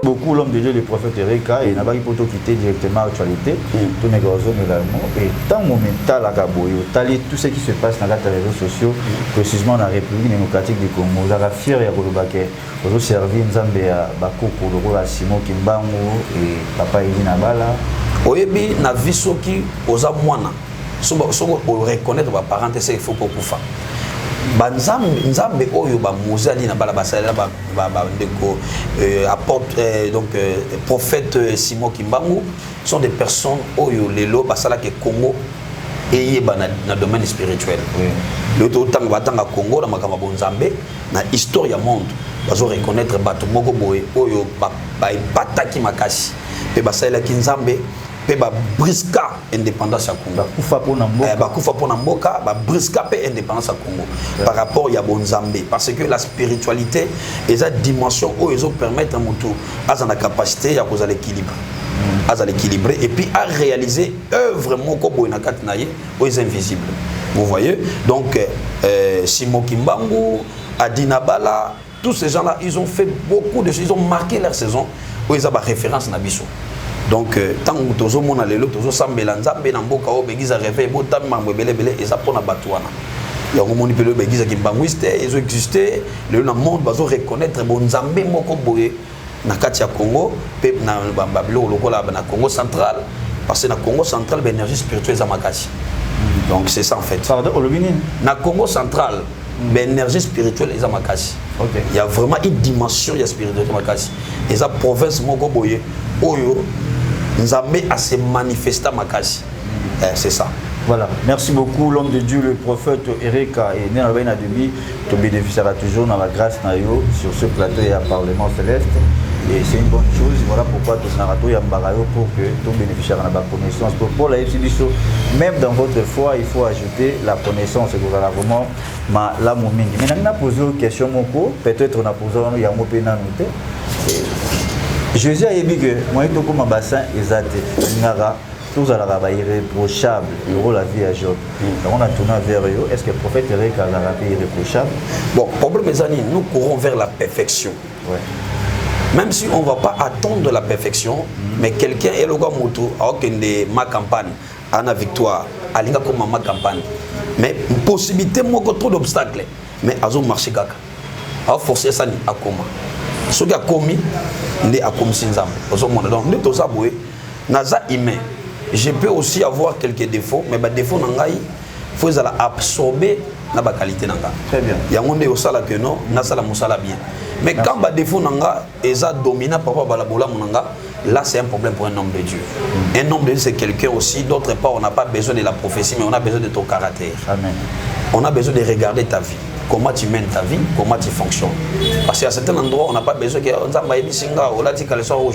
beaucoup l'homme de Dieu, le prophète Erika, et n'a pas pu quitter directement l'actualité, tout négociation également. Et tant momental à Gaboyo, tout ce qui se passe dans les réseaux sociaux, précisément dans la République démocratique du Congo, vous avez fier et Golobake, vous avez servi Nzambe à Bakoko, le Simon Kimbangu et Papa Elina Bala. Oyebi na viso ki oza mwana so reconnaître ba parenté c'est il faut pour kufa nzambe oyo ba mozali na bala basala ba ndeko apporte donc prophète Simon Kimbangu sont des personnes oyo lelo basala ke Congo et na domaine spirituel. Le temps batanga Congo na makamba bonzambe na histoire ya monde bazo reconnaître bato moko boye oyo ba pataki makasi pe basala ki nzambe pe ba briska indépendance à Congo bakufa pona mboka ba briska pe indépendance à Congo par rapport ya bonzambe parce que la spiritualité et sa dimension où ils ont permettre mutu à la capacité ya cause l'équilibre à l'équilibrer et puis à réaliser œuvre moko boina katnaye aux invisibles vous voyez donc Simon Kimbangu Adina Bala tous ces gens là ils ont fait beaucoup de choses ils ont marqué leur saison où ils ont référence na biso. Donc tant que tozo mona lelo tozo sambela nzambe na mboka o begiza réveil botam mambo belebele eza pona batwana ya ngomoni pelo begiza kimbanguiste ils ont existé le monde bazo reconnaître bon nzambe moko boye na kati ya Congo pe na babilo lokola na Congo central parce que na Congo central l'énergie spirituelle za makasi donc c'est ça en fait pardon olobini na Congo central l'énergie spirituelle za makasi OK il y a vraiment une dimension ya spiritualité makasi et ça province moko boye oyo Nzambe a se manifesté makasi. C'est ça. Voilà. Merci beaucoup l'homme de Dieu, le prophète Erika et Néna Demi, tu bénéficiera toujours dans la grâce nayo sur ce plateau et à Parlement céleste. Et c'est une bonne chose. Voilà pourquoi tout narrato yambarayo pour que tu bénéficiaires de la connaissance. Pour la FCDSO, même dans votre foi, il faut ajouter la connaissance. Et vous allez vraiment la momingi. Mais on a posé une question, peut-être on a posé un yango pena noté. Jésus a dit que moi, je suis un bassin exact. Tous à irréprochable. La vie à Job. On a tourné vers eux. Est-ce que le prophète Erika a irréprochable? Bon, problème, mes amis, nous courons vers la perfection. Ouais. Même si on ne va pas attendre la perfection, mais quelqu'un est le gars moto, de ma campagne, à la victoire, à l'inga comme ma campagne. Mais possibilité, moi, trop d'obstacles. Mais à marché kaka. À forcer ça, à comment? Ce qui a commis, il a commis Sinzam. Donc, nous tous aboués, naza humain. Je peux aussi avoir quelques défauts, mais les défauts nangai, faut absorber la qualité nanga. Très bien. Il y a un monde au que non, nasa la musala bien. Mais merci. Quand les défauts nanga, ils ont dominé papa balabola munanga, là c'est un problème pour un homme de Dieu. Un homme de Dieu c'est quelqu'un aussi. D'autre part, on n'a pas besoin de la prophétie, mais on a besoin de ton caractère. Amen. On a besoin de regarder ta vie. Comment tu mènes ta vie, comment tu fonctionnes. Parce qu'à certains endroits, on n'a pas besoin que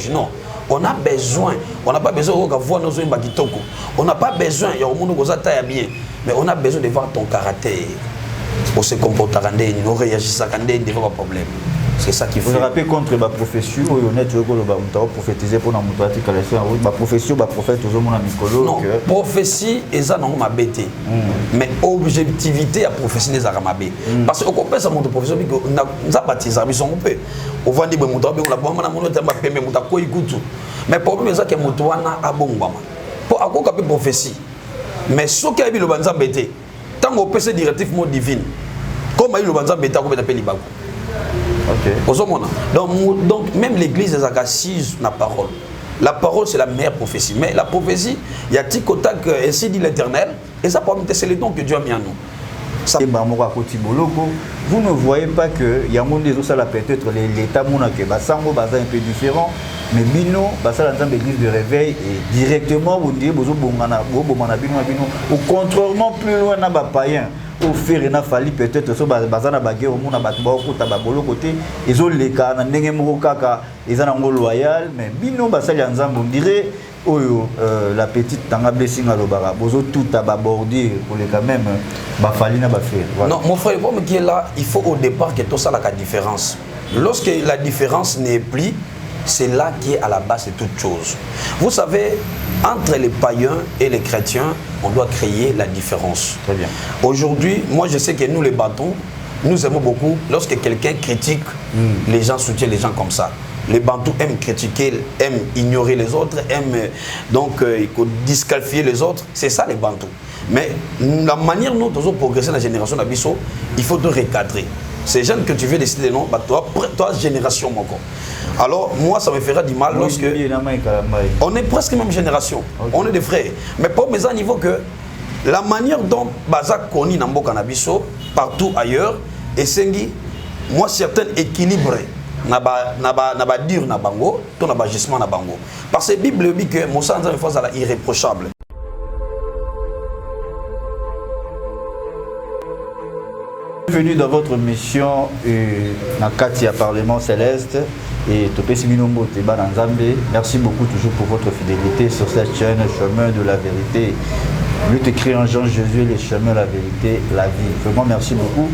non. On a besoin, on n'a pas besoin de voir nos yeux bakitoko. On n'a pas besoin, il y a un monde qui est bien, mais on a besoin de voir ton caractère. Pour se comporter, on réagit, il n'y a pas de problème. C'est ça qu'il faut. Vous vous rappelez contre la prophétie, honnête, vous prophétisez pour la prophétie, la prophète, non, prophétie, et ça, non, m'a bêté. Mais objectivité, la prophétie, n'est pas ma bêté. Parce qu'on peut savoir que la prophétie, on a baptisé, on peut. On va dire que on a mais le problème c'est que on a bon pour avoir une prophétie. Mais ce qui a été le banzan bêté, tant qu'on peut se directif mot divine, comme il le banzan bêté, on peut appeler Libago. Donc même l'église est assise la parole. La parole c'est la meilleure prophétie. Mais la prophétie, il y a petit côté que ainsi dit l'Éternel, et ça c'est le don que Dieu a mis en nous. Vous ne voyez pas que il y a peut-être l'état un peu différent, mais bino l'église de réveil et directement vous dites ou contrairement plus loin na ba païen au faire na fali peut-être so bazana baguerre au monde battu ba babolo côté ils ont les cas na ndenge moko kaka ils ont loyal mais bino basali nzambe on dirait la petite tanga blessing à l'obara bozo tout à babordir pour les quand même bafali na ba faire voilà. Non mon frère comme qui est là il faut au départ que tout ça la différence lorsque la différence n'est plus c'est là qui est à la base de toute chose. Vous savez, entre les païens et les chrétiens, on doit créer la différence. Très bien. Aujourd'hui, moi je sais que nous les battons, nous aimons beaucoup lorsque quelqu'un critique, les gens soutiennent les gens comme ça. Les Bantous aiment critiquer, aiment ignorer les autres, aiment donc disqualifier les autres. C'est ça les Bantous. Mais la manière dont nous avons progressé dans la génération d'Abisso, il faut te recadrer. Ces jeunes que tu veux décider non, bah toi génération mon corps. Alors moi ça me fera du mal lorsque on est presque même génération, on est des frères. Mais pas au même niveau que la manière dont Bazak Koni Nambo Canabiso partout ailleurs et Sengi, moi certains équilibrés. Naba dur na bango, ton abagissement na bango. Parce que la Bible dit que Moussa Nzambe face à la irréprochable. Bienvenue dans votre mission Nakatia Parlement Céleste et Topesi Minombo Teba Nzambe. Merci beaucoup toujours pour votre fidélité sur cette chaîne Chemin de la Vérité. Lutte écrit en Jean Jésus, les chemins, la vérité, la vie. Vraiment, merci beaucoup.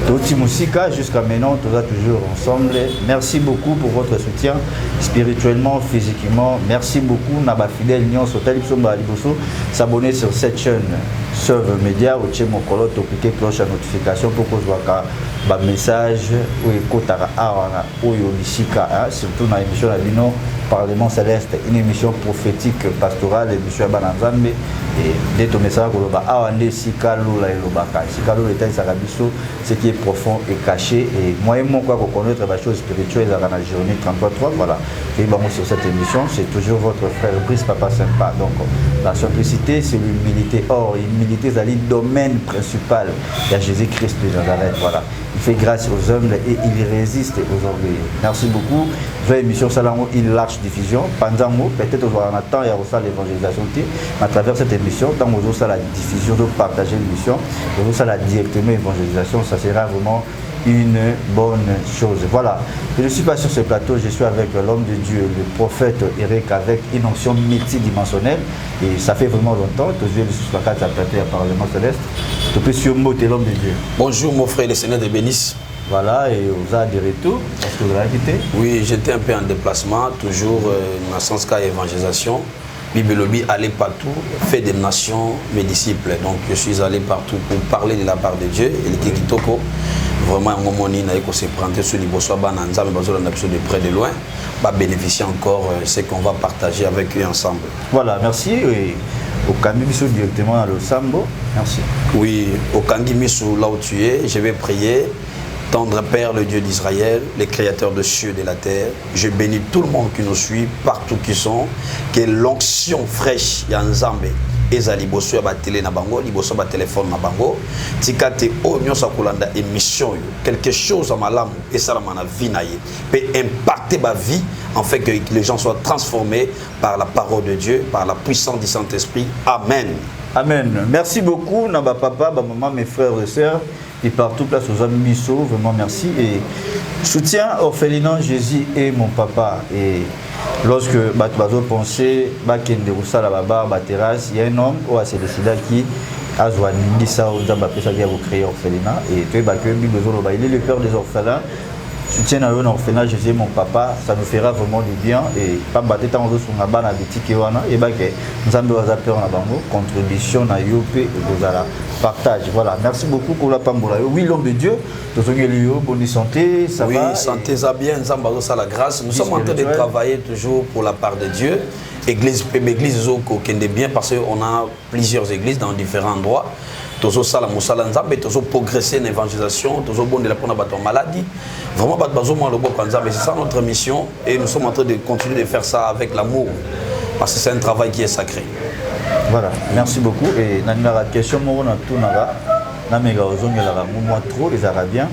Toti Moussika, jusqu'à maintenant, tout ça toujours ensemble. Merci beaucoup pour votre soutien, spirituellement, physiquement. Merci beaucoup. Naba fidèle Nyon Sotel Somba Liboso. S'abonner sur cette chaîne, Serve Média, ou Tché Mokolo, cliquer cloche à notification pour que vous voyez message ou écoutara awana ou yobisika, surtout dans l'émission Labino Parlement Céleste, une émission prophétique pastorale, émission Bananzambe. Et dès ton message, ce qui est profond et caché. Et moi et moi, quoi connaître la chose spirituelle dans la journée 33, voilà. Et bon, sur cette émission, c'est toujours votre frère Brice Papa Sympa. Donc, la simplicité, c'est l'humilité. Or, l'humilité, c'est le domaine principal de Jésus-Christ de Nazareth. Voilà. Il fait grâce aux hommes et il résiste aux orgueilleux. Merci beaucoup. Votre émission Salamo, une large diffusion. Pendant moi, peut-être on va attendre et on va l'évangélisation à travers cette émission. Tant qu'on a la diffusion, de partager l'émission, on a la directement évangélisation, ça sera vraiment une bonne chose. Voilà, je ne suis pas sur ce plateau, je suis avec l'homme de Dieu, le prophète Eric, avec une onction multidimensionnelle. Et ça fait vraiment longtemps, tu es sur la carte à plateau à Parlement Céleste. Tu peux sur l'homme de Dieu. Bonjour mon frère, le Seigneur te bénisse. Voilà, et vous avez des retours. Est-ce que vous l'avez quitté? Oui, j'étais un peu en déplacement, toujours dans le sens qu'à évangélisation. Bibelobi allait partout, fait des nations mes disciples. Donc je suis allé partout pour parler de la part de Dieu. Et le Kikitoko, vraiment, un moment où il s'est présenté sur l'Ibosso, de près de loin, va bénéficier encore de ce qu'on va partager avec eux ensemble. Voilà, merci. Et au Kangimisu directement dans le Sambo. Merci. Oui, au Kangimisu, là où tu es, je vais prier. Tendre Père, le Dieu d'Israël, les créateurs de cieux et de la terre, je bénis tout le monde qui nous suit, partout qui sont, que l'onction fraîche, Yanzambe, ezali bosso ya ba télé na bango, liboso ba téléphone na bango, tikate o nyosa kolanda émission yo, quelque chose à malamu et ça la vie na ye, peut impacter ma vie en fait que les gens soient transformés par la parole de Dieu, par la puissance du Saint-Esprit. Amen. Amen. Merci beaucoup, Naba Papa, ba maman, mes frères et sœurs. Et partout, place aux hommes Misso, vraiment merci. Et soutien orphelinat, Jésus est mon papa. Et lorsque Batouazo pensait, Bakende Roussa la Baba, Bateras, il y a un homme où c'est décidé qui a joué ça aux hommes qui ont créé orphelinat. Et tu es il est le père des orphelins. Soutien à un orphelinat, Jésus est mon papa, ça nous fera vraiment du bien. Et pas battre tant de son abat na bitiki wana et bah que nous avons besoin de bango contribution na yopé et bozala partage. Voilà, merci beaucoup pour la pambola. Oui, l'homme de Dieu, bonne santé, ça oui, va. Oui, santé ça bien, nous avons la grâce. Nous sommes en train de travailler toujours pour la part de Dieu. Église qui est bien parce qu'on a plusieurs églises dans différents endroits. Toujours ça la musala nzambe, toujours progresser en évangélisation, toujours bon de la prendre à maladie. Vraiment c'est ça notre mission et nous sommes en train de continuer de faire ça avec l'amour parce que c'est un travail qui est sacré. Voilà, merci beaucoup. Et la question moi on a tout naga, na mega ozongela moi trop les Arabiens.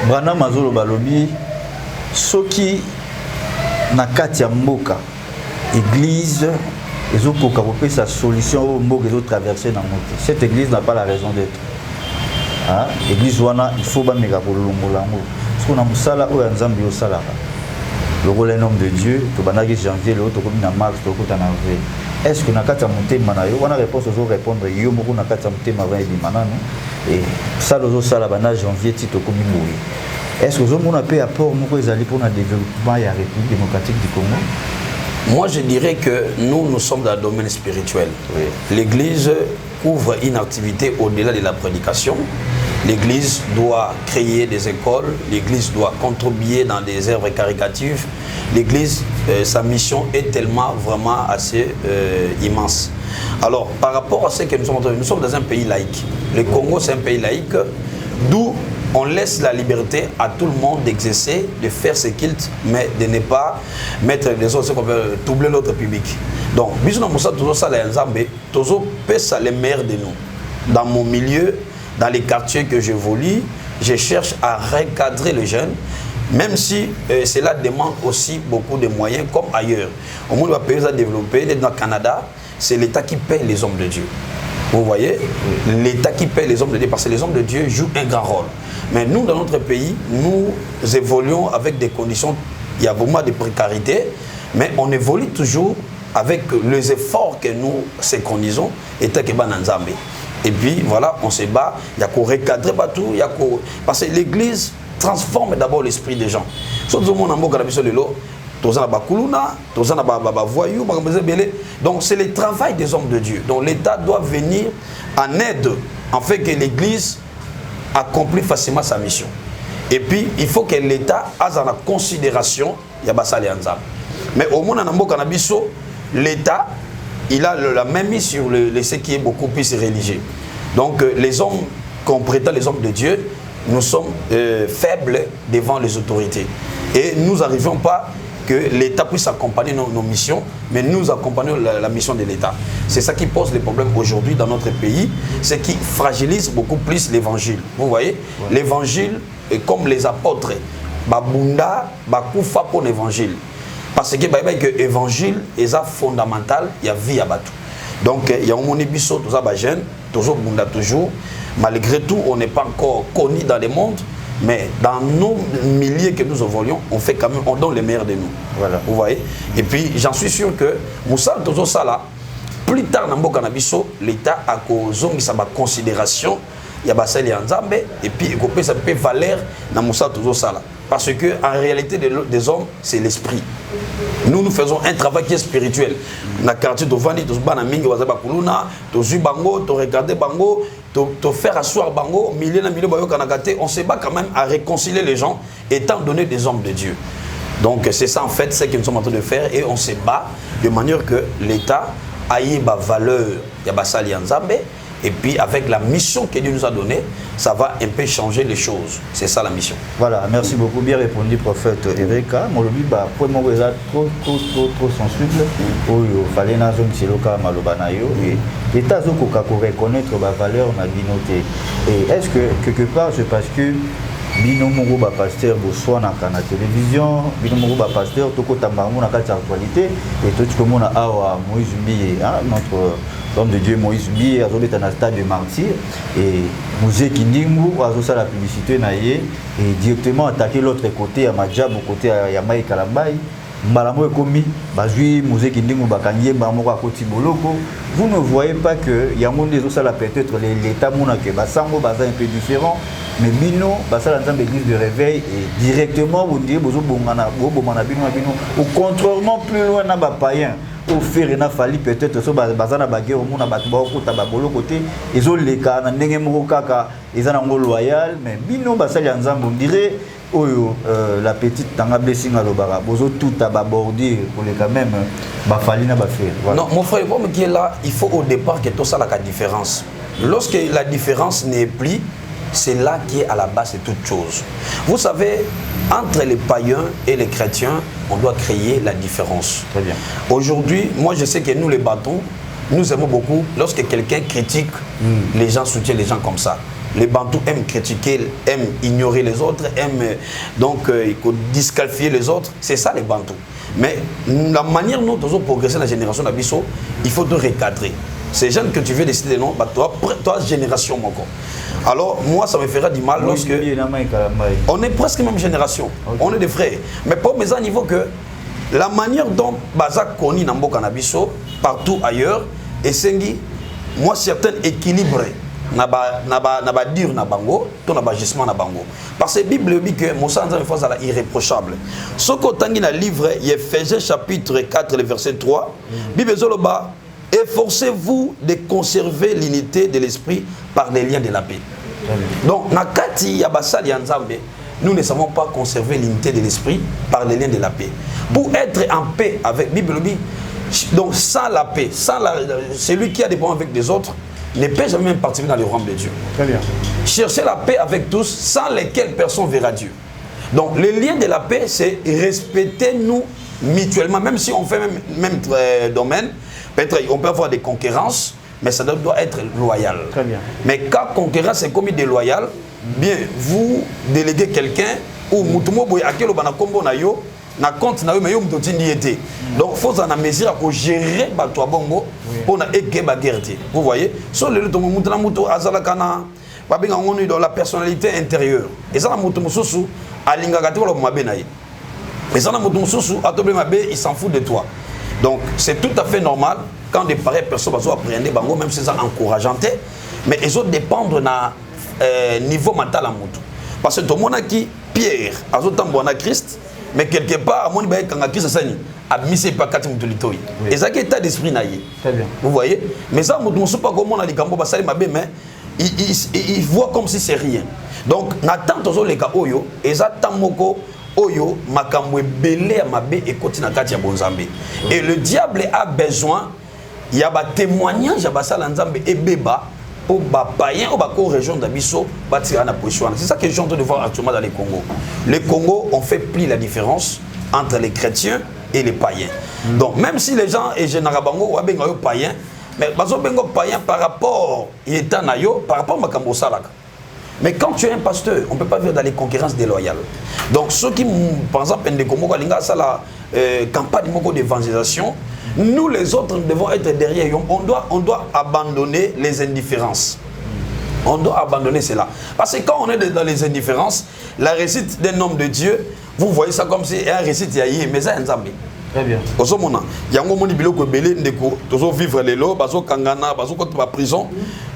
Brana mazolo balobi soki na kati ya mboka église et autres pour sa solution au mot que d'autres traverser dans monde. Cette église n'a pas la raison d'être. Hein? Église wana il faut ba mega bolongolango. Parce qu'on a musala ou nzambi o sala. Le rôle d'un homme de Dieu, to banaki janvier le autre comme na mars to kota na vrai. Est-ce que na kata motema na yo wana réponse aux répondre yo moko na kata motema va di manano et ça lozo sala bana janvier tito comme mouri. Est-ce que vous avez un peu apport pour le développement de la République démocratique du Congo? Moi, je dirais que nous sommes dans le domaine spirituel. Oui. L'Église couvre une activité au-delà de la prédication. L'Église doit créer des écoles, l'Église doit contribuer dans des œuvres caricatives. L'Église, sa mission est tellement vraiment assez immense. Alors, par rapport à ce que nous sommes dans un pays laïque. Le Congo, c'est un pays laïque, d'où on laisse la liberté à tout le monde d'exercer, de faire ce qu'il, mais de ne pas mettre les autres, troubler l'autre public. Donc, bisous Moussa, toujours ça, toujours ça les meilleurs de nous. Dans mon milieu, dans les quartiers que j'évolue, je cherche à recadrer les jeunes, même si cela demande aussi beaucoup de moyens, comme ailleurs. Au monde, pays à développer, dans le Canada, c'est l'État qui paie les hommes de Dieu. Vous voyez, l'État qui paie les hommes de Dieu, parce que les hommes de Dieu jouent un grand rôle. Mais nous, dans notre pays, nous évoluons avec des conditions, il y a beaucoup de précarité, mais on évolue toujours avec les efforts que nous synchronisons, et puis voilà, on se bat, il y a qu'à recadrer partout, parce que l'Église transforme d'abord l'esprit des gens. Donc c'est le travail des hommes de Dieu. Donc l'État doit venir en aide, en fait que l'Église accomplit facilement sa mission. Et puis il faut que l'État ait en considération mais au moins l'État il a la même mise sur ce qui est beaucoup plus religieux. Donc les hommes qu'on prétend les hommes de Dieu, nous sommes faibles devant les autorités. Et nous n'arrivons pas que l'État puisse accompagner nos missions, mais nous accompagnons la mission de l'État. C'est ça qui pose les problèmes aujourd'hui dans notre pays, c'est qui fragilise beaucoup plus l'évangile. Vous voyez, l'évangile est comme les apôtres, babunda, bakoufa pour l'évangile. Parce que l'évangile est fondamental, il y a vie à battre. Donc il y a un monibiso, tout ça, jeune, toujours bunda toujours. Malgré tout, on n'est pas encore connu dans le monde. Mais dans nos milliers que nous évoluons, on fait quand même, on donne les meilleurs de nous. Voilà. Vous voyez. Et puis j'en suis sûr que Moussa Tozo Sala, plus tard dans Mboka Nabiso, l'État a causé sa considération, il y a Bassel et Nzambe, et puis il peut ça peut valeur dans Moussa Tozo Sala. Parce que en réalité des hommes, c'est l'esprit. Nous faisons un travail qui est spirituel. Dans le quartier de Vani, tu as mingi wazaba kuluna, tu as bango, tu regardes bango, tu faire asseoir bango, milieu na milieu bayo kanakate, on se bat quand même à réconcilier les gens étant donné des hommes de Dieu. Donc c'est ça en fait ce que nous sommes en train de faire et on se bat de manière que l'État aille ba valeur ya basali Nzambe. Et puis avec la mission que Dieu nous a donnée, ça va un peu changer les choses. C'est ça la mission. Voilà, merci beaucoup. Bien répondu, prophète Erika. Mon lobby, pour moi, vous êtes trop sensible. Il fallait na zone siloka malobanayo et l'État zokoka ko reconnaître la valeur na binoté. Et est-ce que quelque part c'est parce que bino mongo ba pasteur bo soit na kana télévision, bino mongo ba pasteur toko tambango na kati actualité et tout ce que mon a awa Moïse Mbiye, notre l'homme de Dieu Moïse Mbiye a zobeta na stade de martyr et Mouzé Kindingu a zosa la publicité na ye et directement attaquer l'autre côté à Madjab au côté à Maï Kalambay. Malamo ekomi bazui Mouzé Kindingu bakangye bamoko a koti boloko. Vous ne voyez pas que yango des zosa la peut-être l'état mona que basango baza un peu différent. Mais bino, ça l'entend l'église de réveil et directement vous dites bozo bongana bino ou contrairement plus loin na ba païen au faire na fali peut-être so bazana ba guerre au monde ba ko ta ba bolo côté ils ont les cas na ndenge moko kaka ils ont loyal mais bino ça l'ensemble on dirait la petite tanga blessing à l'obara bozo tout à babordir pour les quand même ba fali na ba faire voilà. Non mon frère comme qui est là il faut au départ que tout ça la différence lorsque la différence n'est plus c'est là qui est à la base de toute chose. Vous savez, entre les païens et les chrétiens, on doit créer la différence. Très bien. Aujourd'hui, moi je sais que nous les bâtons, nous aimons beaucoup. Lorsque quelqu'un critique, les gens soutiennent les gens comme ça. Les Bantous aiment critiquer, aiment ignorer les autres, aiment donc disqualifier les autres. C'est ça les Bantous. Mais la manière dont nous avons progressé dans la génération d'Abisso, il faut te recadrer. Ces jeunes que tu veux décider non, bah toi génération mon corps. Alors moi ça me fera du mal lorsque on est presque même génération, okay. On est des frères. Mais pour mes niveau que la manière dont Bazak Koni Nambo Kanabiso partout ailleurs et Sengi, moi certains équilibrés naba dire na bango, to naba gisement na bango. Parce que la Bible dit que Moussa Nzambe fois à la irréprochable. Ce qu'on tangi dans le livre Ephésiens chapitre 4 le verset 3, Bible zoloba efforcez-vous de conserver l'unité de l'esprit par les liens de la paix. Donc nakati ya basali ya Nzambe, nous ne savons pas conserver l'unité de l'esprit par les liens de la paix. Pour être en paix avec Bible, donc sans la paix, celui qui a des problèmes avec les autres ne peut jamais même participer dans le royaume de Dieu. Très bien. Chercher la paix avec tous, sans lesquels personne verra Dieu. Donc le lien de la paix, c'est respecter nous mutuellement, même si on fait même domaine, peut-être on peut avoir des concurrences, mais ça doit être loyal. Très bien. Mais quand concurrence est commis déloyal, bien, vous déléguez quelqu'un ou mutumo boy akelo bana kombo na yo na compte na yo mais yo mutotindi été. Donc faut en mesure à gérer bato bongo pour na eke ba guerre. Vous voyez, sur le to mutana muto azala kana ba benga ngoni dans la personnalité intérieure. Et ça na mutu mususu alinga gati ko mabe na ye. Et ça na mutu mususu atoble mabe, il s'en fout de toi. Donc c'est tout à fait normal quand des pareilles personnes vont apprendre bango même si ça encourageant, mais ils ont dépendre na niveau mental à mutu. Parce que tout le monde qui Pierre a autant Christ, mais quelque part, à mon avis, quand Christ a mis ses pas quatre moutons. Et ça qui est état d'esprit naïe. Vous voyez? Mais ça, je ne sais pas comment on a dit Gambo Bassali Mabé, mais il voit comme si c'est rien. Donc, n'attend toujours les cas Oyo, et ça, Tamoko Oyo, Makamwe Belé Mabé et Kotina Katia Bonzambe. Et le diable a besoin, il y a des témoignages, il y a des Nzambe et Beba. Pour les païens ou les régions d'Abisso, c'est ça que je suis en train de voir actuellement dans les Congo. Les Congo ont fait pli la différence entre les chrétiens et les païens. Donc même si les gens et généralement ou les païens, mais les païens par rapport par rapport à Makambo Salaka. Mais quand tu es un pasteur, on ne peut pas vivre dans les concurrences déloyales. Donc ceux qui, par exemple, la campagne d'évangélisation, nous les autres devons être derrière. On doit abandonner les indifférences. On doit abandonner cela. Parce que quand on est dans les indifférences, la réussite d'un homme de Dieu, vous voyez ça comme si un réussite yaïe, mais ça Nzambe. Très bien. Il y a un moment où vivre les lots, kangana, prison.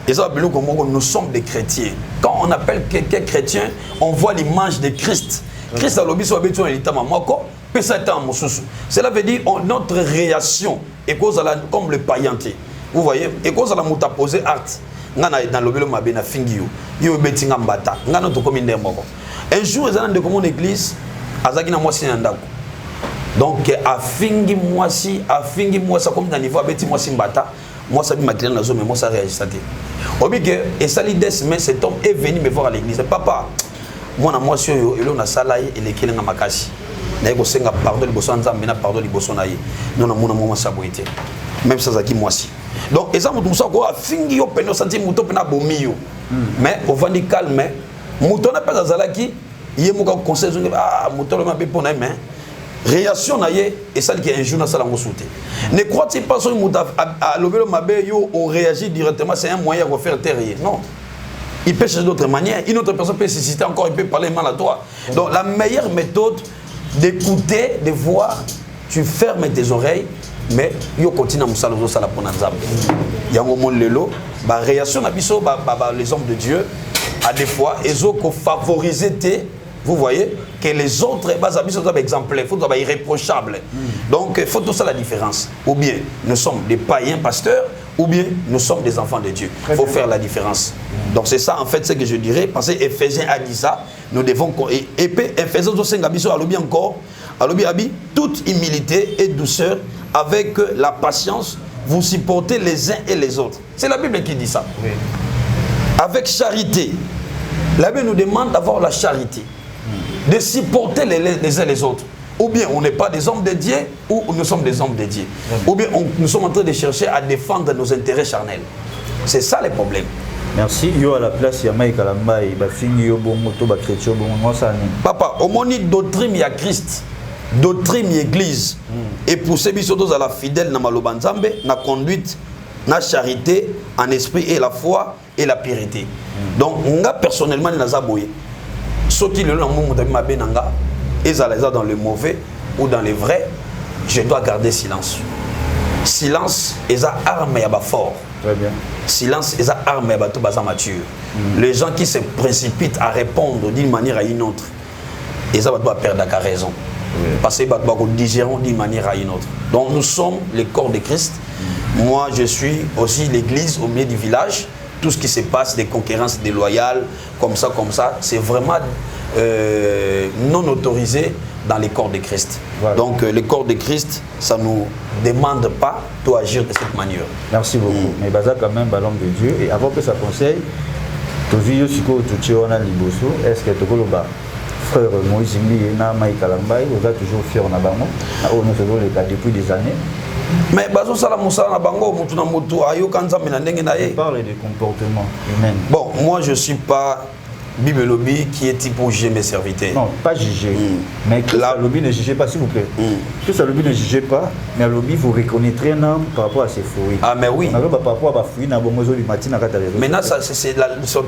Et ça, nous sommes des chrétiens. Quand on appelle quelqu'un chrétien, on voit l'image de Christ. Christ a l'obéissance à l'obéissance cela veut dire notre réaction est comme le païenté. Vous voyez, et cause la muta posé art. Dans le mabe na fingio. Yo betinga mbata. Ngana to kominde moko. Un jour ils ont de comme église azaki na mwasi ndako. Donc a fingi mwasi comme dans niveau beti mwasi mbata. Moi ça bi matin na zo mais moi ça réagit Obi que et sali des mais cet homme est venu me voir à l'église. Papa moi na mwasi yo elo na sala ye ele kelenga makasi. Na ko senga pardon liboso nzambe na pardon liboso na ye. Non na mona moi ça boité. Même ça zaki mwasi. Donc et ça mutu musa ko afingi yo peno santi muto pena bomio. Mais au vandi calme muto na pesa zalaki ye muka conseil muto le mabe pona mais réaction na ye et celle qui est un jour na sala ngosoute. Ne crois-tu pas sur muta à lobelo mabe yo on réagit directement, c'est un moyen de faire taire. Non. Il peut chercher d'autres manières. Une autre personne peut se citer encore, il peut parler mal à toi. Donc la meilleure méthode d'écouter, de voir, tu fermes tes oreilles, mais yo continue à musalozo sala pona nzambe. Yango mon lelo, ba réaction na biso les hommes de Dieu à des fois ezo ko favoriser vous voyez que les autres basabiso doivent exemplaires, faut doivent irréprochables. Donc il faut tout ça la différence. Ou bien nous sommes des païens pasteurs ou bien nous sommes des enfants de Dieu. Il faut faire la différence. Donc c'est ça en fait ce que je dirais parce que Éphésiens a dit ça, nous devons et Éphésiens aussi ngabiso alobi encore, alobi abi toute humilité et douceur avec la patience vous supportez les uns et les autres. C'est la Bible qui dit ça. Oui. Avec charité. La Bible nous demande d'avoir la charité. De supporter les uns les autres. Ou bien on n'est pas des hommes de Dieu, ou nous sommes des hommes de Dieu. Ou bien nous sommes en train de chercher à défendre nos intérêts charnels. C'est ça le problème. Merci. Yo à la place, Yamaï Kalambaï, Bafini, Yobo, Moto, Bakretio, Bomonsani. Papa, au moni doctrine, il y a Christ. Doctrine, il y a Église. Et pour ces bisotos à la fidèle, na malobanzambe, na conduite, na charité, en esprit et la foi et la piété. Donc, moi personnellement, na zaboye. Ceux qui le l'ont dans le mauvais ou dans le vrai, je dois garder silence. Silence est une arme et fort. Très bien. Silence est une arme et mature. Les gens qui se précipitent à répondre d'une manière à une autre, ils doivent perdre la raison. Parce qu'ils doivent digérer d'une manière à une autre. Donc nous sommes le corps de Christ. Moi je suis aussi l'église au milieu du village. tout ce qui se passe, des concurrences déloyales, comme ça, c'est vraiment non autorisé dans les corps de Christ. Voilà. Donc les corps de Christ, ça ne nous demande pas d'agir de cette manière. Merci beaucoup. Mais Baza quand même ballon de Dieu. Et avant que ça conseille, tu vis aussi que tu es en Liboso, est-ce que tu as frère Moïse Mbi na Maïka Lambaye, vous êtes toujours fier en Abango, nous faisons les cas depuis des années. Mais bazo sala musala na bango mutu na mutu ayo kanza mena ndenge na ye. Parle des comportements humains. Bon, moi je suis pas Bible lobby qui est type pour juger mes serviteurs. Non, pas juger. Mais que la lobby ne jugez pas, s'il vous plaît. Que ça lobby ne jugez pas, mais le lobby vous reconnaîtrez un homme par rapport à ses fruits. Ah mais oui. Par rapport à fruits, maintenant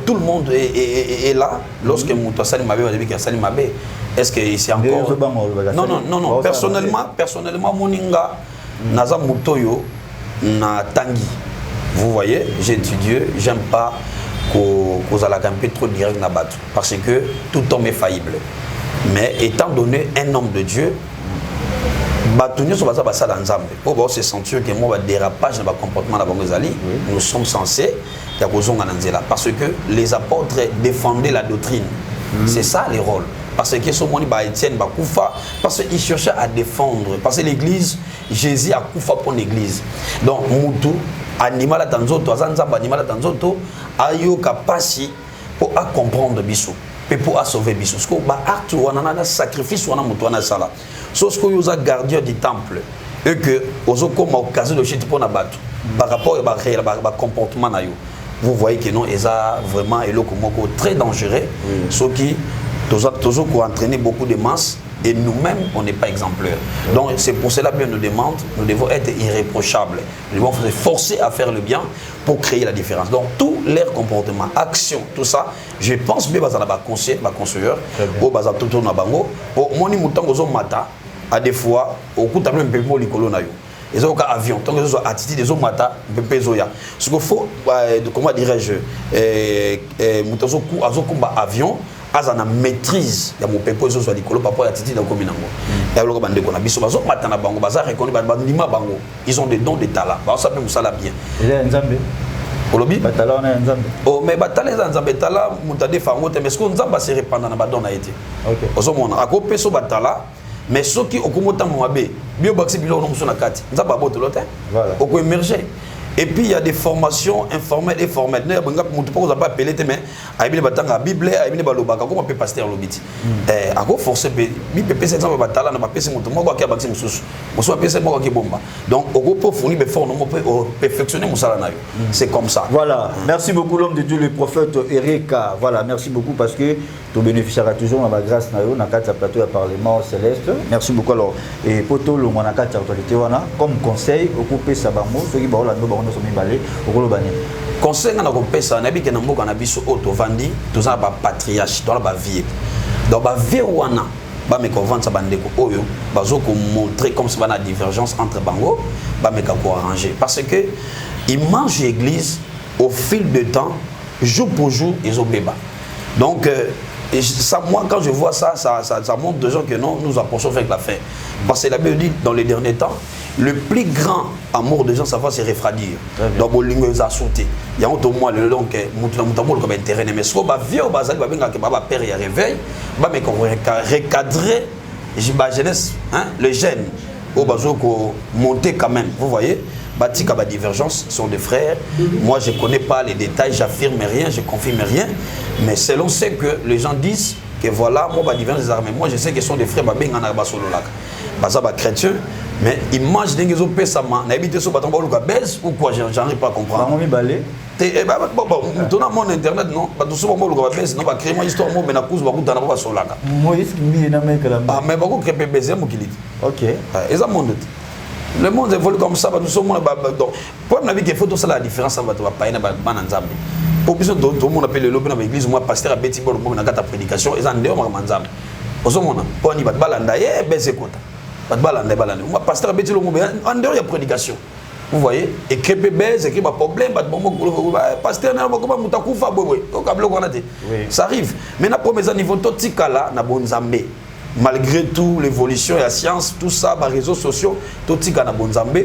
tout le monde est là lorsque Moutou Sali Mabé va dire que Sali Mabé. Est-ce que c'est encore Non. Personnellement moninga naza mutoyo na tangi. Vous voyez, j'ai étudié, j'aime pas qu'on a un peu trop direct na battu parce que tout homme est faillible. Mais étant donné un homme de Dieu, pour se sentir que moi dérapage dans le comportement de nous sommes censés parce que les apôtres défendaient la doctrine. C'est ça les rôles. Parce que ce monde Étienne Bakoufa, parce qu'il cherchait à défendre. Parce que l'église, Jésus a Koufa pour l'église. Donc, Moutou, animal à Tanzoto, Azanzamba, animal à Tanzoto, ayo kapasi pour comprendre Bissou, et pour sauver Bissou. Parce que l'acte ou un sacrifice ou un Moutou, on a ça là. Sauf que vous êtes gardien du temple, et que vous avez comme occasion de chiter pour la battre, par rapport au comportement. Vous voyez que non, ils ont vraiment très dangereux. Ceux qui ont entraîné beaucoup de masses et nous-mêmes, on n'est pas exemplaires. Donc c'est pour cela que nous demandons, nous devons être irréprochables. Nous devons se forcer à faire le bien pour créer la différence. Donc tout leur comportement, action, tout ça, je pense bien que ma conseillère, au bazar tout na bango, au moni mouton aux mata, à des fois, au coup t'as même un peu pour l'écolo nayo. Ils ont un avion, tant que ce soit attitude des hommes mata, ce qu'il faut, comment dirais-je, mouton à avion. Azana maîtrise ya mon peuple zo so likolo papa ya titi na kominango ya loko bande kona biso bazo matana bango baza reconnu bandima bango ils ont des dons de talent ba ça peut musala bien il est nzambe olobi batala on est nzambe oh mais batala za nzambe tala mutade fango te mais ce qu'on nzamba se répandre na badon na été OK ozo mona akope so batala mais soki okomota moabe bio baxi bilo no musona kati nzamba botolo te voilà oko émerger. Et puis il y a des formations informelles et formelles. Ne pas pas appeler mais aïbile batanga Bible, aïbile balobaka comment peut pasteur lobiti. À quoi forcer bi pépé c'est exemple batala na pépé c'est moi quoi qui a baxi mususu. Mususu pépé c'est moi qui bomba. Donc au groupe pour fournir des formes on peut perfectionner musala nayo. C'est comme ça. Voilà. Merci beaucoup l'homme de Dieu le prophète Erika. Voilà, merci beaucoup parce que tu bénéficieras toujours de la grâce nayo na kati plateau à parlement céleste. Merci beaucoup alors et poto lo mona kati autorité wana comme conseil au couper sabamo ceux qui ba la conseil na ko pesa na bi ke na mboka na biso auto vandi toza ba patriarche dans la vie donc ba vie wana ba me ko vendre sa bandeko oyo bazo ko montrer comme ça va la divergence entre bango ba me ka ko arranger parce que ils mangent l'église au fil de temps jour pour jour ils ont béba donc ça, moi quand je vois ça montre de gens que non nous approchons avec la fin parce que la Bible dit dans les derniers temps le plus grand amour des gens, ça va se refroidir. Donc, il y a un moins le long que comme intérêt. Mais ce qu'on va vivre, père et réveil, recadrer la jeunesse, le jeune, au bazo monter quand même. Vous voyez, Batika, la divergence sont des frères. Moi, je ne connais pas les détails, j'affirme rien, je confirme rien. Mais selon ce que les gens disent, que voilà, moi, la divergence des armées, moi, je sais qu'ils sont des frères, chrétiens. Mais ils mangent des gens qui sont n'habitent sur le baisse ou quoi, j'arrive pas à comprendre. Bon, dans mon internet, non, tout ce monde baisse, non, créer une histoire, mais la cause va vous donner sur la. Ah, mais beaucoup de baiser, mon kilit. Ok. Et ça, monde. Le monde évolue comme ça, nous sommes donc, pour la vie qu'il faut tout ça la différence, ça va pas y avoir bananzambe. Pour que tout le monde appelle le lobby dans l'église, moi, pasteur à Betty Bol, moi, dans ta prédication, et ça, on est en manzambe. Au moment, pour y balanda, baiser quoi. Moi, pasteur a bêté le mot, en dehors, il y a prédication. Vous voyez, écrit bébé, écrit un problème, pasteur n'a pas comment mutakufa boy. Ça arrive. Mais na premier niveau totika là na bonzambe. Malgré tout l'évolution et la science, tout ça, les réseaux sociaux, totika na bonzambe,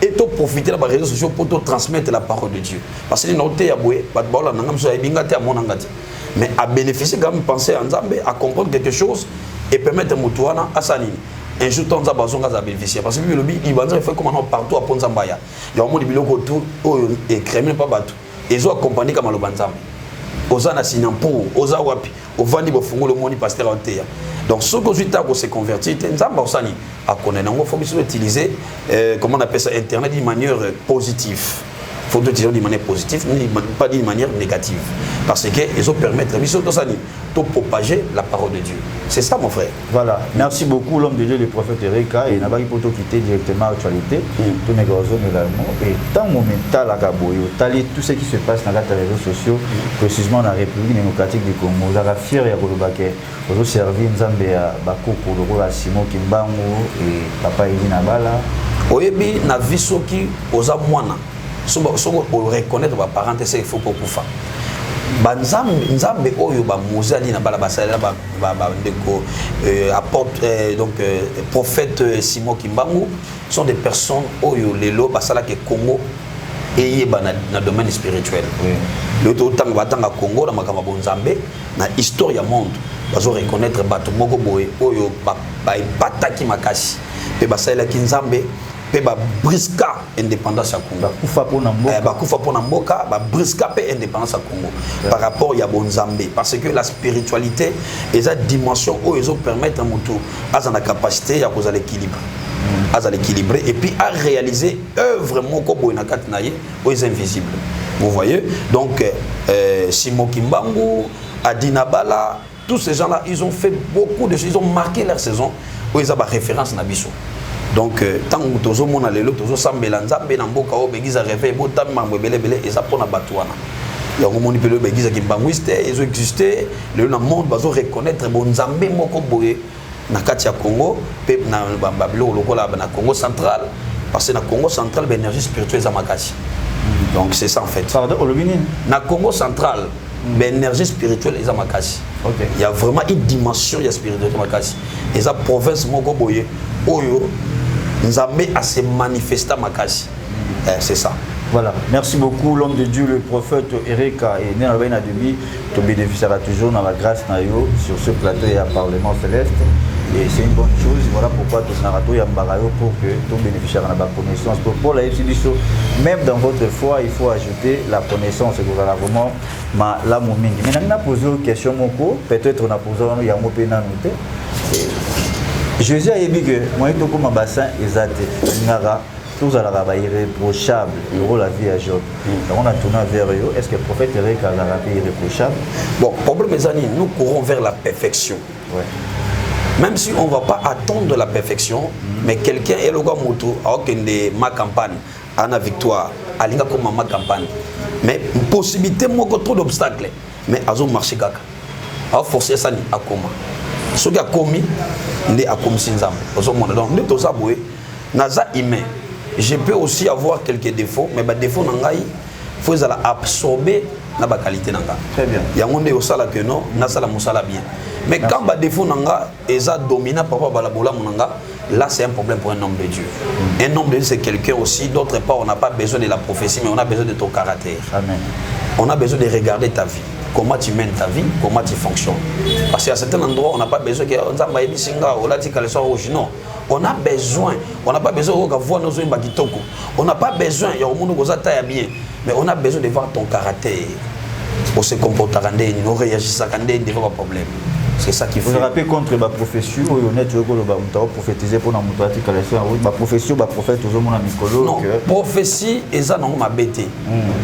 et de profiter des réseaux sociaux pour te transmettre la parole de Dieu. Parce que nous mais à bénéficier quand même penser en Zambé, à comprendre quelque chose et permettre à Moutouana à Sanini. Un jour, on a besoin de bénéficier. Parce que le il va dire comment partout à Ponzambaya. Il y a un monde qui est créé pas bateau. Ils ont accompagné comme le Banzambe. Oza na Sinampo, Oza Wapi, au Vandi Bofungo, le monde pasteur en terre. Donc, ce que je s'est converti, Nzamba Osani, à connaître, il faut utiliser, comment on appelle ça, Internet d'une manière positive. Il faut utiliser d'une manière positive, pas d'une manière négative. Parce qu'ils ont permis de propager la parole de Dieu. C'est ça, mon frère. Voilà. Merci beaucoup, l'homme de Dieu, le prophète Erika. Et n'a pas pu quitter directement l'actualité. Tout n'est pas et tant momental à Gaboyo, tout ce qui se passe dans les réseaux sociaux, précisément dans la République démocratique du Congo, vous avez fier et Golobake, vous avez servi Nzambe à Bako pour le rôle à Simon Kimbangu et Papa Eli Nabala. Oyebi, na visoki, oza mwana. Si on reconnaît que les parents, c'est qu'il faut pour pouvoir. Nzambe oyo ba mozali na bala basala ba ndeko apporte donc prophète Simon Kimbangu sont des personnes oyo lelo basala ke Congo et na domaine spirituel. Le temps batanga Congo na makamba bonzambe na histoire ya monde bazo reconnaître bato moko boye oyo ba pataki makasi pe basala ki Nzambe pe ba briska indépendance à Congo. Bakufa pona mboka, ba briska pe indépendance à Congo. Par rapport à Bonzambe, parce que la spiritualité et sa dimension où ils ont permettre à Moutou à la capacité à cause l'équilibre, à l'équilibrer et puis à réaliser œuvre moko boina katnaye où ils invisibles. Vous voyez? Donc Simon Kimbangu, Adina Bala, tous ces gens-là, ils ont fait beaucoup de choses, ils ont marqué leur saison où ils ont référence na biso. Donc, tant que tous les gens sont sambela nzambe na mboka o begiza réveil botam mambo belebele eza pona batwana. Ya ngomoni pelo begiza kimbanguiste ils ont existé le monde bazo reconnaître bon nzambe moko boye na kati ya Congo pe na babilo lokola na Congo central parce que na Congo central l'énergie spirituelle za makasi. Donc c'est ça en fait. Pardon, Olobini. Na Congo central l'énergie spirituelle za makasi. OK. Il y a vraiment une dimension ya spirituelle makasi. Et ça province moko boye oyo Nzambe a se manifesté makasi. C'est ça. Voilà. Merci beaucoup l'homme de Dieu, le prophète Erika et né dans le demi, tu bénéficiera toujours dans la grâce nayo sur ce plateau et à Parlement céleste. Et c'est une bonne chose. Voilà pourquoi tout narato yambarayo pour que tu bénéficiaires de la connaissance. Pour la FCDSO, même dans votre foi, il faut ajouter la connaissance. Et vous allez vraiment la mouming. Mais on a posé une question, peut-être on a posé un yango pena noté. Jésus a dit que moi, je suis un bassin exact. Tous irréprochables. Il y a la vie à Job. On a tourné vers eux. Est-ce que le prophète Erika a été irréprochable? Bon, problème, mes amis, nous courons vers la perfection. Ouais. Même si on ne va pas attendre la perfection, mais quelqu'un est le gars moto, de ma campagne, à la victoire, à l'inga comme ma campagne. Mais possibilité, moi, trop d'obstacles. Mais à marché kaka. À forcer ça, à comment? Ce qui a commis, il est à commis Sinzam. Donc, nous tous aboués, naza humain. Je peux aussi avoir quelques défauts, mais les défauts il faut absorber la qualité. Très bien. Il y a un monde aussi que non, nasala musala bien. Mais quand les défauts sont dominants par rapport à la là c'est un problème pour un homme de Dieu. Un homme de Dieu c'est quelqu'un aussi, d'autre part on n'a pas besoin de la prophétie, mais on a besoin de ton caractère. Amen. On a besoin de regarder ta vie. Comment tu mènes ta vie, comment tu fonctionnes. Parce qu'à certains endroits, on n'a pas besoin que non. On a besoin, on n'a pas besoin de voir nos yeux bagitoko. On n'a pas besoin, il y a un monde qui est bien, mais on a besoin de voir ton caractère. On se comporte à on réagit à devant un problème. C'est ça qu'il faut. Vous vous rappelez contre la prophétie, on est prophétisé pour la prophétie, la prophète, non, prophétie, et ça non m'a bêté.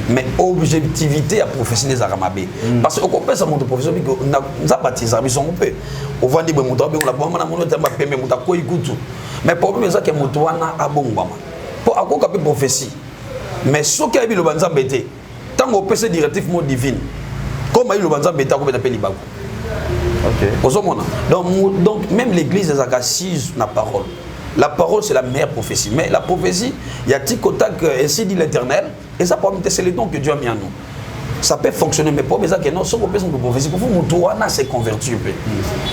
Mais objectivité à prophétie n'est pas mabé. Parce qu'on peut ça mon prophétie, on a baptisé, on peut. On va dire que on a bon, mais le problème c'est que Moutouana a bon. Pour avoir une prophétie, mais ce qui a eu le banzan bêté, tant qu'on peut se directif mot divin, comme il y a eu le banzan bêté, on peut appeler Libago. Okay. Donc même l'église est assise la parole. La parole c'est la meilleure prophétie. Mais la prophétie, il y a Tikotak, ainsi dit l'Éternel, et ça c'est le don que Dieu a mis en nous. Ça peut fonctionner, mais pas besoin que non, ce qu'on peut une prophétie. Pour vous, Moutouana s'est converti.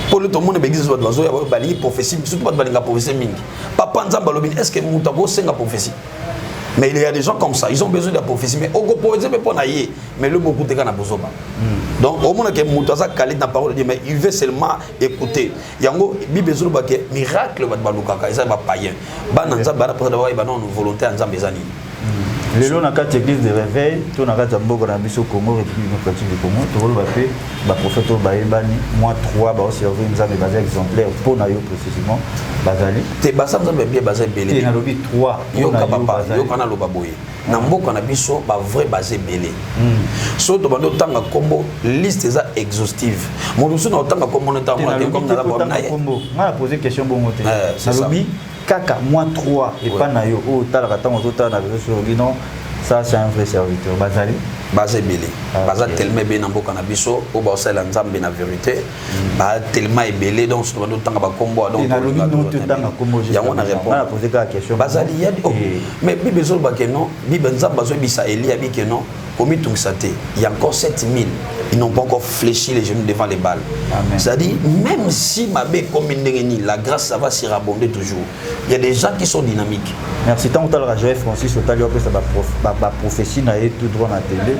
Pour le monde, l'église doit avoir une prophétie, surtout pas de prophétie. Papa Nzamba, est-ce que Moutabo c'est une prophétie? Mais il y a des gens comme ça, ils ont besoin de la prophétie. Mais au prophétie, mais le beaucoup de gens n'ont besoin. Donc, au moment où Moutaza Khalid n'a parole, mais il veut seulement écouter. Il y a un besoin de miracle, ils sont païens. Ils sont volontaires, ils sont les gens qui ont église de réveil, tous les gens qui ont au Congo, République démocratique du Congo, tous les prophètes moins 3 servir une base exemplaire pour nayo précisément bazali. Te basa nzambe bien basé belé. Te na lobi 3 yo papa yo kana loba boye. Na mboka na biso ba vrai basé belé. So to bando tanga kombo liste eza exhaustive. Modusu na tanga kombo na tanga comme na la bonne na. On a posé question bon moté. Na lobi kaka moins 3 et pas na yo o tala katanga to na sur non. Ça c'est un vrai serviteur bazali basé belé. Baza tellement bien na mboka na biso o ba osala nzambe na vérité. Ba tellement belé donc so bando tanga ba kombo donc na lobi non to tanga kombo. Ya on a répondu. On a posé la question. Bazali ya mais bible zo ba ke non, bible nzambe bazo bisa Elia bi ke non. Comme tout ça, il y a encore 7000. Ils n'ont pas encore fléchi les genoux devant les balles. C'est-à-dire, même si ma bête comme une la grâce, ça va s'y rabonder toujours. Il y a des gens qui sont dynamiques. Merci. Tant que tu as Francis, tu as dit que ça va prophétie, tout droit dans la télé.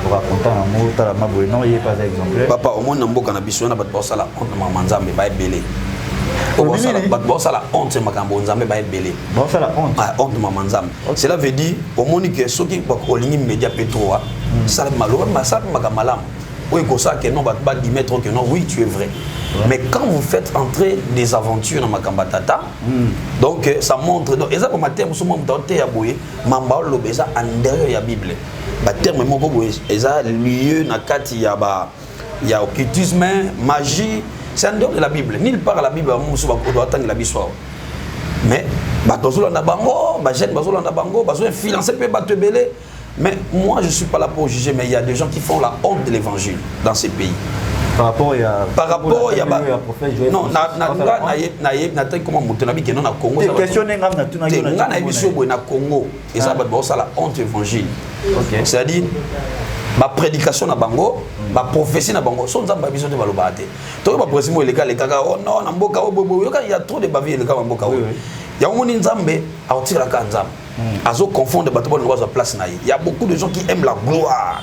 Pour raconter un mot, tu as la main, non, il n'y a pas d'exemple. Papa, au moins, on a besoin de la honte, mais pas belé. La honte, makambo nzambe ba belé. Bon, la honte. Ah, honte maman nzambe. Cela veut dire au monde que ceux qui ba kolingi média petro ça malo ça makamalam. Oui, comme ça que non ba dimettre que non, oui, tu es vrai. Mais quand vous faites entrer des aventures dans makambatata, donc ça montre donc et ça comme terme souvent dans ya boye, mamba lo beza en derrière ya Bible. Ba terme moko boye, eza lieu na kati ya ba ya occultisme, magie. C'est en dehors de la Bible. Nulle part à la Bible, on doit attendre la Bible. Mais, mais moi, je ne suis pas là pour juger, mais il y a des gens qui font la honte de l'évangile dans ces pays. Par rapport à non, comment monter non na Congo. Na Congo, et ça va la honte évangile. C'est-à-dire ma prédication na bango, ma prophétie na bango, son nzamba biso te baloba te. To ba président le gars oh non na mboka il y a trop de bavier le gars mboka. Ya omoni nzambe a otira ka nzambe. Azo confondre bato ba ngoza place na ye. Il y a beaucoup de gens qui aiment la gloire.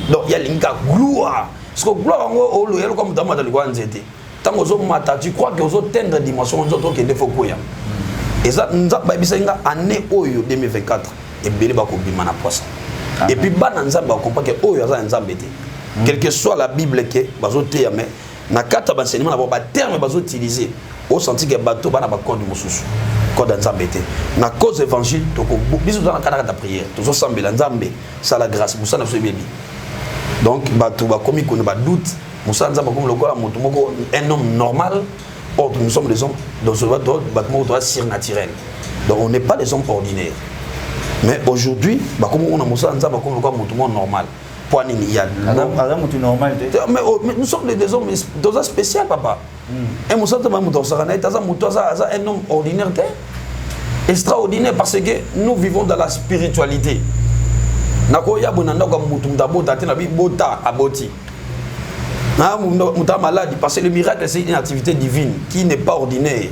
Donc il y a l'inga gloire. Parce que gloire ngo o lo yelo comme dama de lwa nzete. Tango zo mata tu crois que ozo tendre dimension ozo to ke defo koya. Et ça nzamba bisenga année oyo 2024 et belé ba ko bima na poste. Et puis, on comprend que quelle que soit la Bible qui est, mais na carte d'enseignement, on a terme utilisé au senti que bateau va code de Moussous, code d'Anzambé. Na cause évangile, bisous dans la cadre de prière, tous ensemble, l'Anzambé, ça la grâce, Moussa n'a pas bébé. Donc, bateau va commis qu'on a doute, Moussa n'a pas comme le corps, un homme normal, or nous sommes des hommes, dans ce bateau, doit surnaturel. Donc, on n'est pas des hommes ordinaires. Mais aujourd'hui, comme on a Moussa Nzamba comme le monde normal. Il y a normal. Mais nous sommes des hommes spéciaux, papa. Et Moussa Nzamba est un homme ordinaire, extraordinaire parce que nous vivons dans la spiritualité. Nakoya bonanda comme mutumda bota te na bi bota aboti. Na muta malade parce que le miracle c'est une activité divine qui n'est pas ordinaire.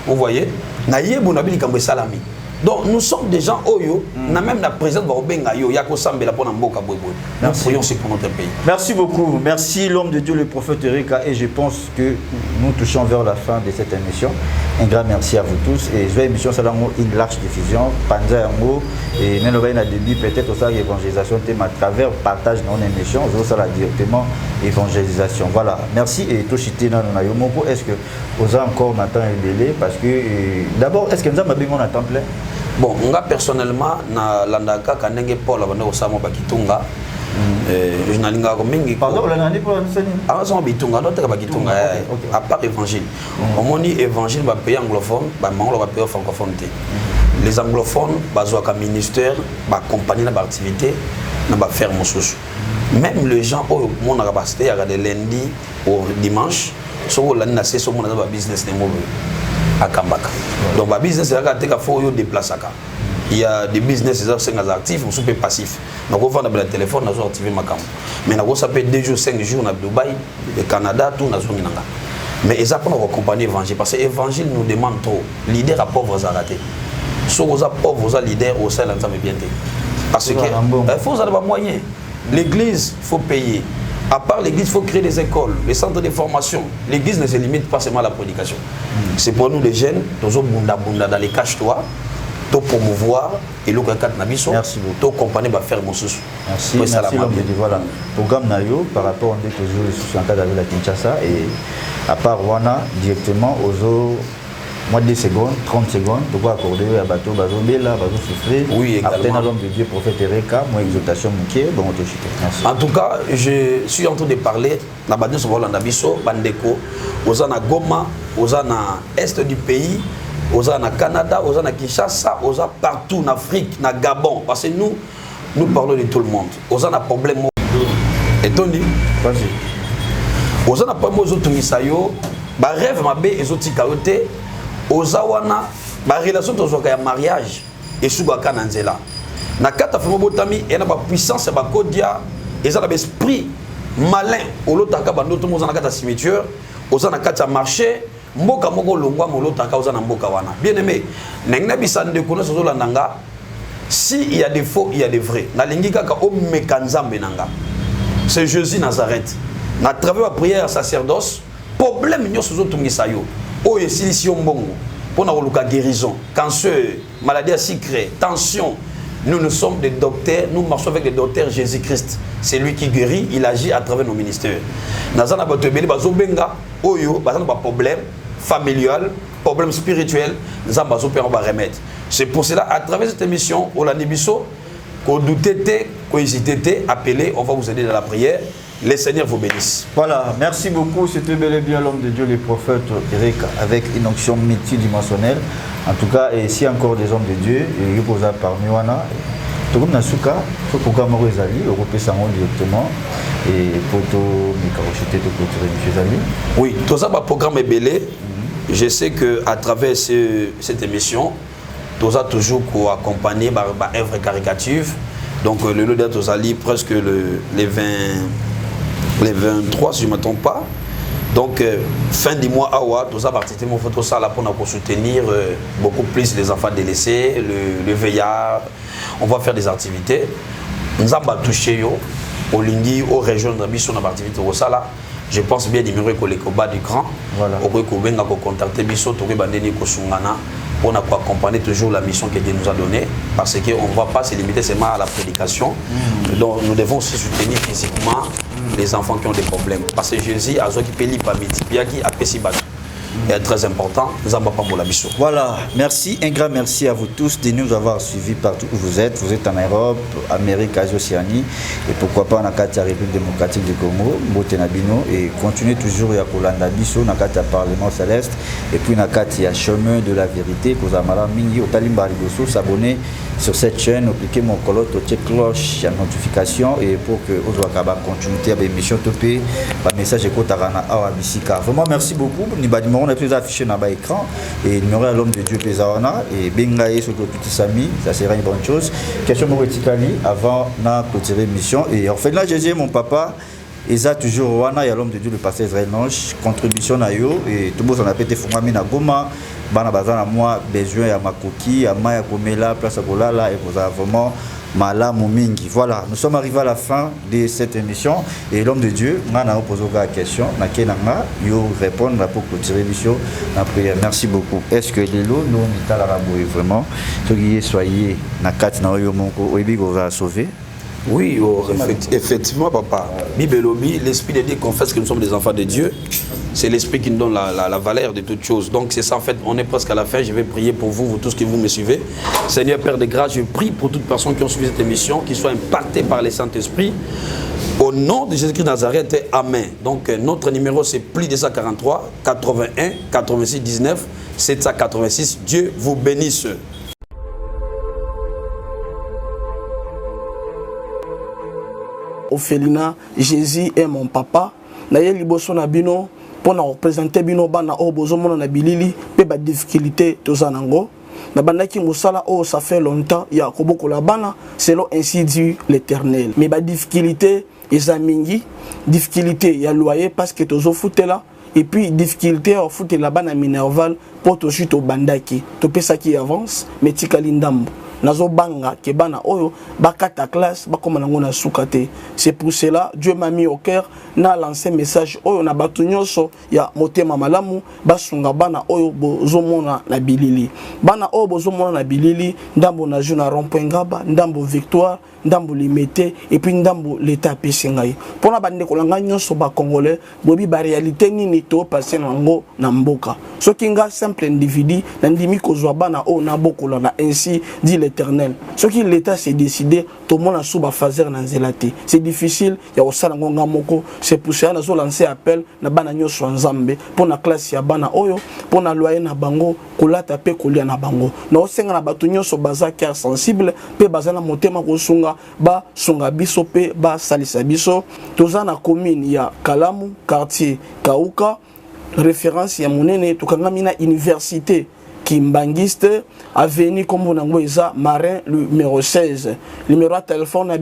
Vous voyez? Na yebo na bi likambo salami. Donc nous sommes des gens oyo, na même la présidente Barobenga yo yako sambela pona mboka boyboy. Nous prions pour notre pays. Merci beaucoup. Merci l'homme de Dieu le prophète Erika et je pense que nous touchons vers la fin de cette émission. Un grand merci à vous tous et je vais émission Salango une large diffusion Panza Yango et Nelobaï na début peut-être aussi l'évangélisation thème à travers partage dans l'émission, je ça la directement évangélisation. Voilà. Merci et tout chité dans na yomoko est-ce que vous avez encore maintenant un délai parce que d'abord est-ce que nous avons besoin d'un temps plein? Bon, moi personnellement, na landaka kanenge Paul abanda osama bakitunga. Je n'alinga ko mingi. Pardon, la nani pour l'enseigne. Ah, ça bakitunga, d'autres bakitunga. À part évangile. Au moni évangile ba pays anglophone, ba mangolo ba pays francophone. Les anglophones, bazo ka ministère, ba compagnie na ba activité, na ba faire mosusu. Même les gens au monde na capacité à de lundi au dimanche, so la na c'est so mon ba business de mobile. À Kambaka. Donc, le business, c'est qu'il faut déplacer. Il y a des business qui sont actifs, mais sont passifs. Donc, on vend le téléphone, on a activé ma caméra. Mais on a 2 jours, 5 jours, à Dubaï, au Canada, tout, on a zone. Mais ils apprennent à accompagner l'évangile. Parce que l'évangile nous demande trop. L'idée à pauvres a raté. so oza pauvre oza leader au sein de l'ensemble bien té parce que il faut avoir moyen l'église faut payer à part l'église il faut créer des écoles les centres de formation l'église ne se limite pas seulement à la prédication c'est pour nous les jeunes tozo bunda bunda dans les cache-toi to promouvoir et le cadre nabiso to compagnie va faire mon sous merci voilà programme nayo par rapport à toujours sous en cadre de la Kinshasa et à part Wana directement aux moins de 10 secondes 30 secondes de quoi accorder à bateau bazobela bazo souffrir oui après l'homme de Dieu prophète Ereka moi exaltation mouké bon merci en tout cas je suis en train de parler na badin so Hollanda biso bandeko aux na Goma aux na est du pays aux na Canada aux na Kinshasa aux partout en Afrique na Gabon parce que nous parlons de tout le monde aux na problème et Tony vas-y aux na pas mo zo tungisayo ba rêve mabe ezotika ote ozawana ba relation tozoka ya mariage et subaka na nzela na kata famo botami et na ba puissance ba kodia eza na esprit malin olotaka bandoto moza na kata cimetière oza na kata marché mboka moko longwa molotaka oza na mboka wana bien aimé nengna bisande kono sozo landanga si il y a des faux il y a des vrais na lingi kaka o mekanzambe nanga c'est Jésus Nazareth na travers la prière sacerdoce problème nyo sozo tungisa yo oh et si mbongo pour na guérison cancer maladie à sucre tension nous sommes des docteurs nous marchons avec des docteurs Jésus-Christ c'est lui qui guérit il agit à travers nos ministères nazana batebeli bazobenga oyo bazana ba problème familial problème spirituel nzamba zo père ba remède c'est pour cela à travers cette émission Olandi biso ko douter ko hésiter appeler on va vous aider dans la prière. Les Seigneurs vous bénissent. Voilà, merci beaucoup. C'était bel et bien l'homme de Dieu, le prophète Eric, avec une onction multidimensionnelle. En tout cas, et si encore des hommes de Dieu, il y a parmi wana, tout le monde n'a pas de programme Rosali, Europe Sangon directement, et pour tout microchité de clôturer M. Zali. Oui, tout ça, le programme est belé. Je sais qu'à travers cette émission, tout ça toujours accompagné par œuvre caricative. Donc, le lot d'Atozali, presque les 23 si je ne me trompe pas. Donc fin du mois awa tout ça partie mon photo ça là pour nous soutenir beaucoup plus les enfants délaissés le veillard on va faire des activités nous avons touché yo au Lingui aux régions de biso na activité au sala je pense bien numéro que les combats du grand voilà au ko benga ko contacter biso to ke bandeni ko sungana pour accompagner toujours la mission que Dieu nous a donnée parce que on ne va pas se limiter seulement à la prédication donc nous devons aussi soutenir physiquement les enfants qui ont des problèmes parce que Jésus a qui peli pamiti qui a pesi bat est très important nous avons pas la mission. Voilà, merci, un grand merci à vous tous de nous avoir suivis partout où vous êtes en Europe, Amérique, Asie, Océanie et pourquoi pas en Akatia République démocratique du Congo, Botenabino et continuez toujours à Kolanda Biso, en Akatia Parlement Céleste et puis en Akatia Chemin de la Vérité, Kozamara Mingi, Otalimba Riboso, s'abonner sur cette chaîne, cliquez mon colotte, check cloche, notification et pour que vous ayez continuité avec l'émission Topé, par message écoute à Awabisika. Vraiment merci beaucoup. On a plus affiché dans l'écran et numéro à l'homme de Dieu Pézawana et Bengaï sur le petit Sami, ça sera une bonne chose. Question Moretikali avant de clôturer l'émission. Et en fait, là, j'ai mon papa, et ça toujours Wana, il y a l'homme de Dieu, le pasteur Israël Nanche, contribution à yo et tout le monde a pété Fumami na Goma, Bana Bazana, moi, besoin à Makoki, à Maya Komela, Place à Golala et vous avez vraiment. Mingi. Voilà, nous sommes arrivés à la fin de cette émission et l'homme de Dieu, on a posé la question, on a répondre pour clôturer l'émission, la prière. Merci beaucoup. Est-ce que les lots, nous, nous vraiment, soyez na kat na yo monko, oyebi go va sauver? Oui, effectivement, papa. Bibelobi, l'Esprit de Dieu confesse que nous sommes des enfants de Dieu. C'est l'Esprit qui nous donne la valeur de toutes choses. Donc c'est ça en fait, on est presque à la fin. Je vais prier pour vous, vous tous qui vous me suivez. Seigneur Père de grâce, je prie pour toutes personnes qui ont suivi cette émission, qui soient impactées par le Saint-Esprit. Au nom de Jésus-Christ de Nazareth, Amen. Donc notre numéro c'est plus 243 81 86 19 786. Dieu vous bénisse. Ophelina, Jésus est mon papa. Naye liboso na bino pour na représenter bino bana o bozomona na bilili pe ba difficulté tozanango. Na bandaki musala o ça fait longtemps ya koboko la bana selon ainsi dit l'Éternel. Mais ba difficulté ezamingi, difficulté ya loyer parce que tozo futela et puis difficulté au foot là-bas na Minerval pour to chute au bandaki to pesa qui avance mais tikali ndambo nazo banga ke bana oyo bakata classe bakoma nango na sukate. C'est pour cela Dieu m'a mis au cœur na lancé message oyo na batu nyonso ya motema malamu basunga bana oyo bozomona na bilili, bana oyo bozomona na bilili ndambo na jeu na rond-point Ngaba, ndambo Victoire, ndambo Limete et puis ndambo l'état pesingai pona bande kolanga nyonso ba congolais bobi ba réalité nini to passer nango na mboka soki nga simple individu na ndimi kozwa bana o na bokola na ainsi dit l'Éternel. Soki l'état s'est décidé tout le monde a sous ba fazer na nzelate c'est difficile ya osala ngonga moko. C'est pour ça nazo lancer appel na bana nyonso nzambe pona classe ya bana oyo pona loyer na bango kolata pe kolia na bango na osenga na batu nyonso baza cœur sensible pe bazana motema kosunga ba sunga biso pe ba salisa biso. Toza na commune ya Kalamu quartier Kauka référence ya monene tukangami na université Kimbangiste avenue comme Marin numéro 16 numéro de téléphone